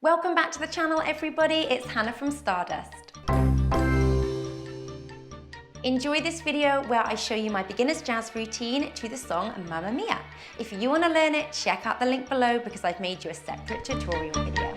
Welcome back to the channel, everybody. It's Hannah from Stardust. Enjoy this video where I show you my beginner's jazz routine to the song Mamma Mia. If you want to learn it, check out the link below because I've made you a separate tutorial video.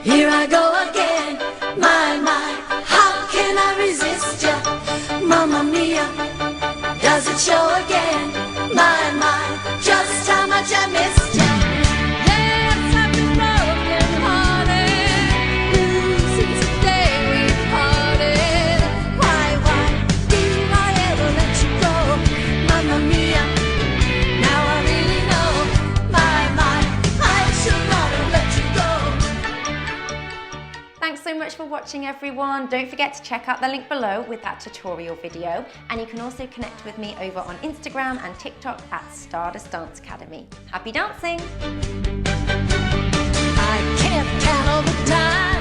Here I go again, my, how can I resist ya? Mamma mia, does it show again? My, just how much I missed ya. Yes, I've been broken hearted, since the day we parted. Why did I ever let you go? Mamma mia, now I really know. My, I should not have let you go. Thanks so much for watching, everyone. Don't forget to check out the link below with that tutorial video, and you can also connect with me over on Instagram and TikTok at Stardust Dance Academy. Happy dancing! I can't count all the time